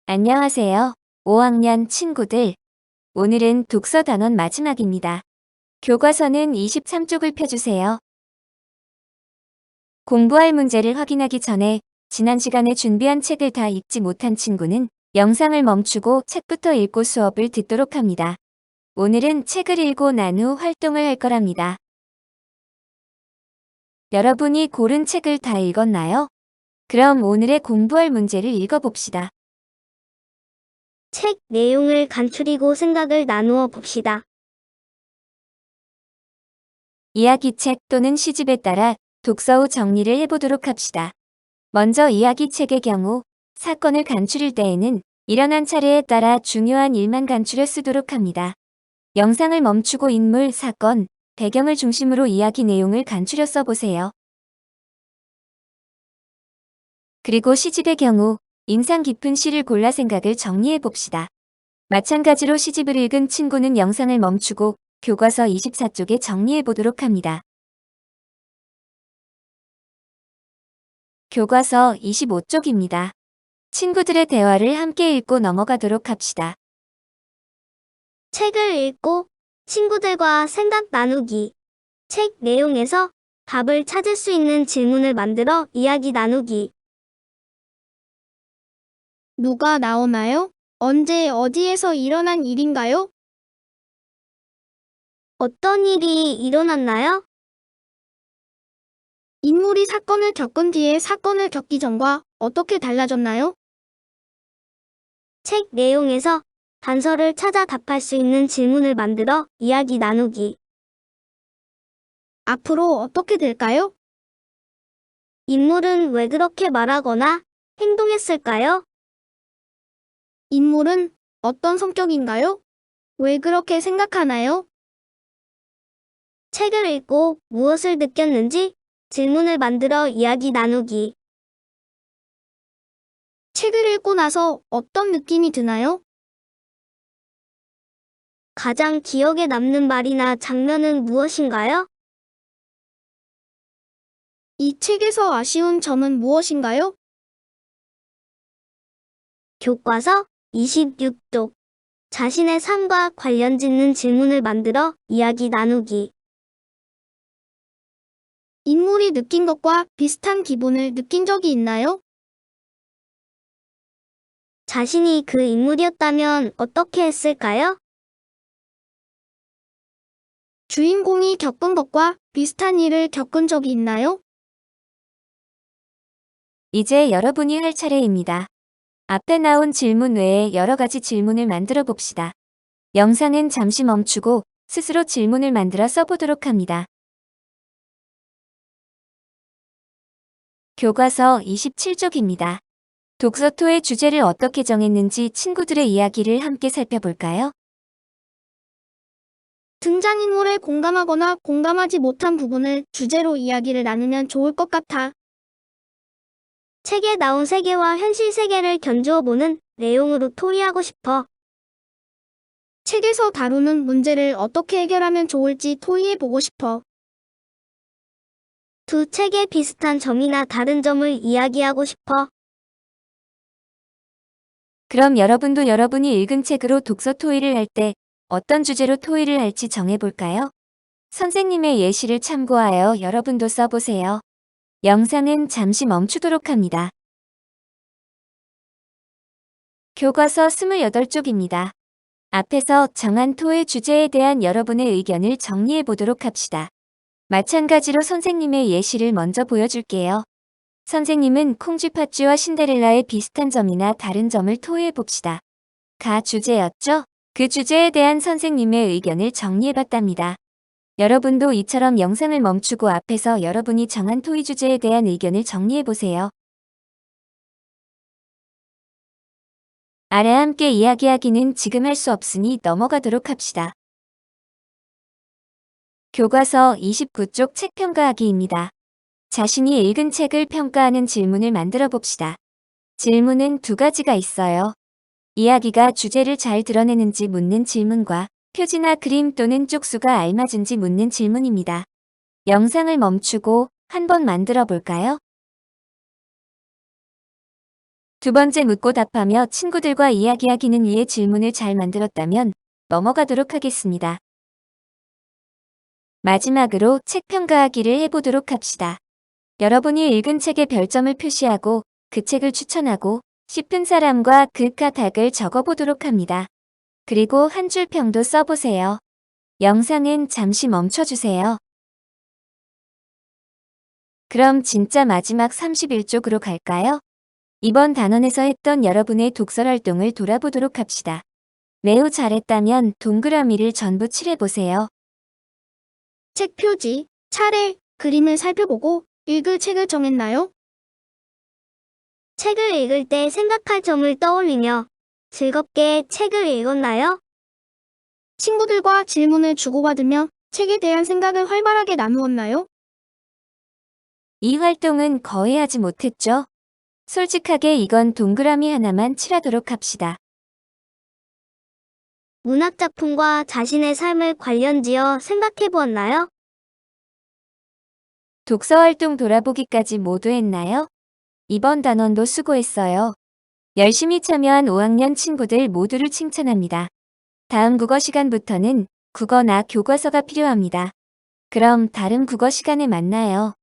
안녕하세요. 5학년 친구들. 오늘은 독서 단원 마지막입니다. 교과서는 23쪽을 펴주세요. 공부할 문제를 확인하기 전에 지난 시간에 준비한 책을 다 읽지 못한 친구는 영상을 멈추고 책부터 읽고 수업을 듣도록 합니다. 오늘은 책을 읽고 난 후 활동을 할 거랍니다. 여러분이 고른 책을 다 읽었나요? 그럼 오늘의 공부할 문제를 읽어봅시다. 책 내용을 간추리고 생각을 나누어 봅시다. 이야기책 또는 시집에 따라 독서 후 정리를 해보도록 합시다. 먼저 이야기책의 경우 사건을 간추릴 때에는 일어난 차례에 따라 중요한 일만 간추려 쓰도록 합니다. 영상을 멈추고 인물, 사건, 배경을 중심으로 이야기 내용을 간추려 써보세요. 그리고 시집의 경우 인상 깊은 시를 골라 생각을 정리해 봅시다. 마찬가지로 시집을 읽은 친구는 영상을 멈추고 교과서 24쪽에 정리해 보도록 합니다. 교과서 25쪽입니다. 친구들의 대화를 함께 읽고 넘어가도록 합시다. 책을 읽고 친구들과 생각 나누기. 책 내용에서 답을 찾을 수 있는 질문을 만들어 이야기 나누기. 누가 나오나요? 언제 어디에서 일어난 일인가요? 어떤 일이 일어났나요? 인물이 사건을 겪은 뒤에 사건을 겪기 전과 어떻게 달라졌나요? 책 내용에서 단서를 찾아 답할 수 있는 질문을 만들어 이야기 나누기. 앞으로 어떻게 될까요? 인물은 왜 그렇게 말하거나 행동했을까요? 인물은 어떤 성격인가요? 왜 그렇게 생각하나요? 책을 읽고 무엇을 느꼈는지 질문을 만들어 이야기 나누기. 책을 읽고 나서 어떤 느낌이 드나요? 가장 기억에 남는 말이나 장면은 무엇인가요? 이 책에서 아쉬운 점은 무엇인가요? 교과서 26쪽. 자신의 삶과 관련 짓는 질문을 만들어 이야기 나누기. 인물이 느낀 것과 비슷한 기분을 느낀 적이 있나요? 자신이 그 인물이었다면 어떻게 했을까요? 주인공이 겪은 것과 비슷한 일을 겪은 적이 있나요? 이제 여러분이 할 차례입니다. 앞에 나온 질문 외에 여러 가지 질문을 만들어 봅시다. 영상은 잠시 멈추고 스스로 질문을 만들어 써보도록 합니다. 교과서 27쪽입니다. 독서토의 주제를 어떻게 정했는지 친구들의 이야기를 함께 살펴볼까요? 등장인물에 공감하거나 공감하지 못한 부분을 주제로 이야기를 나누면 좋을 것 같아. 책에 나온 세계와 현실 세계를 견주어 보는 내용으로 토의하고 싶어. 책에서 다루는 문제를 어떻게 해결하면 좋을지 토의해보고 싶어. 두 책의 비슷한 점이나 다른 점을 이야기하고 싶어. 그럼 여러분도 여러분이 읽은 책으로 독서 토의를 할 때 어떤 주제로 토의를 할지 정해볼까요? 선생님의 예시를 참고하여 여러분도 써보세요. 영상은 잠시 멈추도록 합니다. 교과서 28쪽입니다. 앞에서 정한 토의 주제에 대한 여러분의 의견을 정리해 보도록 합시다. 마찬가지로 선생님의 예시를 먼저 보여줄게요. 선생님은 콩쥐팥쥐와 신데렐라의 비슷한 점이나 다른 점을 토의해 봅시다. 가 주제였죠? 그 주제에 대한 선생님의 의견을 정리해 봤답니다. 여러분도 이처럼 영상을 멈추고 앞에서 여러분이 정한 토의 주제에 대한 의견을 정리해 보세요. 아래 함께 이야기하기는 지금 할 수 없으니 넘어가도록 합시다. 교과서 29쪽 책 평가하기입니다. 자신이 읽은 책을 평가하는 질문을 만들어 봅시다. 질문은 두 가지가 있어요. 이야기가 주제를 잘 드러내는지 묻는 질문과 표지나 그림 또는 쪽수가 알맞은지 묻는 질문입니다. 영상을 멈추고 한번 만들어 볼까요? 두 번째 묻고 답하며 친구들과 이야기하기는 위해 질문을 잘 만들었다면 넘어가도록 하겠습니다. 마지막으로 책 평가하기를 해보도록 합시다. 여러분이 읽은 책에 별점을 표시하고 그 책을 추천하고 싶은 사람과 그 카탁을 적어보도록 합니다. 그리고 한 줄 평도 써보세요. 영상은 잠시 멈춰주세요. 그럼 진짜 마지막 31쪽으로 갈까요? 이번 단원에서 했던 여러분의 독서 활동을 돌아보도록 합시다. 매우 잘했다면 동그라미를 전부 칠해보세요. 책 표지, 차례, 그림을 살펴보고 읽을 책을 정했나요? 책을 읽을 때 생각할 점을 떠올리며 즐겁게 책을 읽었나요? 친구들과 질문을 주고받으며 책에 대한 생각을 활발하게 나누었나요? 이 활동은 거의 하지 못했죠? 솔직하게 이건 동그라미 하나만 칠하도록 합시다. 문학작품과 자신의 삶을 관련지어 생각해 보았나요? 독서 활동 돌아보기까지 모두 했나요? 이번 단원도 수고했어요. 열심히 참여한 5학년 친구들 모두를 칭찬합니다. 다음 국어 시간부터는 국어나 교과서가 필요합니다. 그럼 다른 국어 시간에 만나요.